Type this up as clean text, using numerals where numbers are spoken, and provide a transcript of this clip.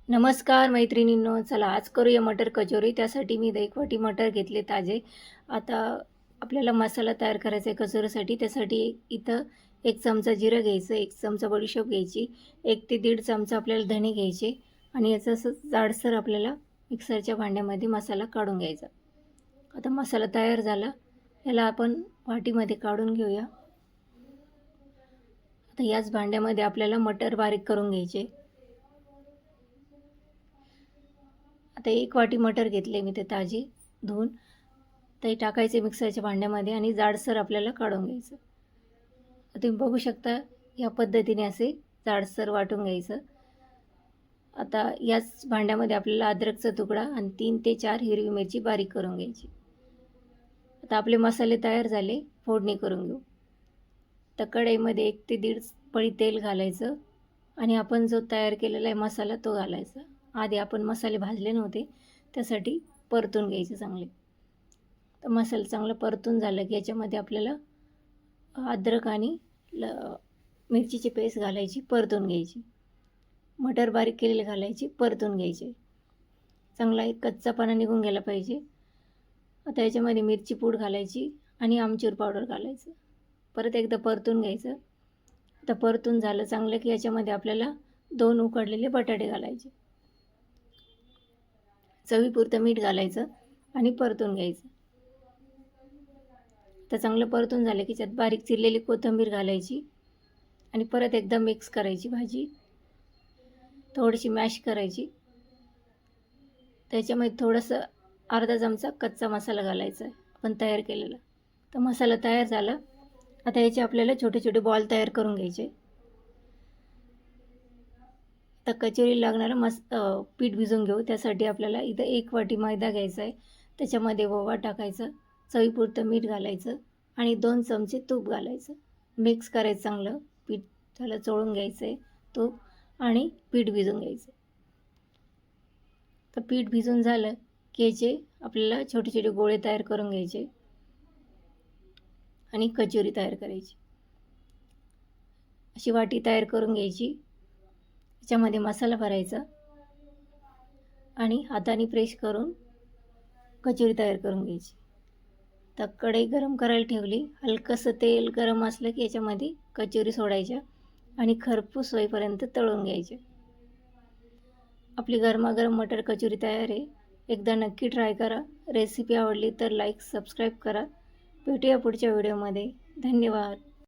नमस्कार मैत्रिणींनो, चला आज करूया मटर कचोरी. त्यासाठी मी 1 वाटी मटर घेतले ताजे. आता आपल्याला मसाला तयार करायचा आहे कचोरीसाठी. त्यासाठी इथं 1 चमचा जिरं घ्यायचं, 1 चमचा बडीशेप घ्यायची, 1 ते 1.5 चमचा आपल्याला धणे घ्यायचे आणि याचं असं जाडसर आपल्याला मिक्सरच्या भांड्यामध्ये मसाला काढून घ्यायचा. आता मसाला तयार झाला, याला आपण वाटीमध्ये काढून घेऊया. आता याच भांड्यामध्ये आपल्याला मटर बारीक करून घ्यायचे. आता 1 वाटी मटर घेतले मी ते ताजी धुवून. ते टाकायचे मिक्सरच्या भांड्यामध्ये आणि जाडसर आपल्याला काढून घ्यायचं. तुम्ही बघू शकता या पद्धतीने असे जाडसर वाटून घ्यायचं. आता याच भांड्यामध्ये आपल्याला अद्रकचा तुकडा आणि 3 ते 4 हिरवी मिरची बारीक करून घ्यायची. आता आपले मसाले तयार झाले, फोडणी करून घेऊ. तर कढईमध्ये 1 ते 1.5 पळी तेल घालायचं आणि आपण जो तयार केलेला आहे मसाला तो घालायचा. आधी आपण मसाले भाजले नव्हते, त्यासाठी परतून घ्यायचे चांगले. तर मसाला चांगला परतून झाला की याच्यामध्ये आपल्याला अद्रक आणि मिरचीची पेस्ट घालायची, परतून घ्यायची. मटर बारीक केलेले घालायची, परतून घ्यायचे. चांगला एक कच्चापणा निघून गेला पाहिजे. आता याच्यामध्ये मिरची पूड घालायची आणि आमचूर पावडर घालायचं. परत एकदा परतून घ्यायचं. आता परतून झालं चांगलं की याच्यामध्ये आपल्याला 2 उकडलेले बटाटे घालायचे. चवीपुरतं मीठ घालायचं आणि परतून घ्यायचं. तर चांगलं परतून झालं की त्यात बारीक चिरलेली कोथिंबीर घालायची आणि परत एकदा मिक्स करायची भाजी. थोडीशी मॅश करायची. त्याच्यामध्ये थोडंसं अर्धा चमचा कच्चा मसाला घालायचा आहे आपण तयार केलेला. तर मसाला तयार झाला. आता याचे आपल्याला छोटे छोटे बॉल तयार करून घ्यायचे. तर कचोरी लागणारं पीठ भिजवून घेऊ. त्यासाठी आपल्याला इथं 1 वाटी मैदा घ्यायचा आहे. त्याच्यामध्ये ओवा टाकायचा, चवीपुरतं मीठ घालायचं आणि 2 चमचे तूप घालायचं. मिक्स करायचं चांगलं. पीठ त्याला चोळून घ्यायचं आहे तूप आणि पीठ भिजवून घ्यायचं. तर पीठ भिजून झालं की याचे आपल्याला छोटे छोटे गोळे तयार करून घ्यायचे आणि कचोरी तयार करायची. अशी वाटी तयार करून घ्यायची. त्याच्यामध्ये मसाला भरायचा आणि हाताने प्रेस करून कचोरी तयार करून घ्यायची. तर कढई गरम करायला ठेवली. हलकंसं तेल गरम असलं की याच्यामध्ये कचोरी सोडायच्या आणि खरपूस होईपर्यंत तळून घ्यायच्या. आपली गरमागरम मटर कचोरी तयार आहे. एकदा नक्की ट्राय करा. रेसिपी आवडली तर लाईक सबस्क्राईब करा. भेटूया पुढच्या व्हिडिओमध्ये. धन्यवाद.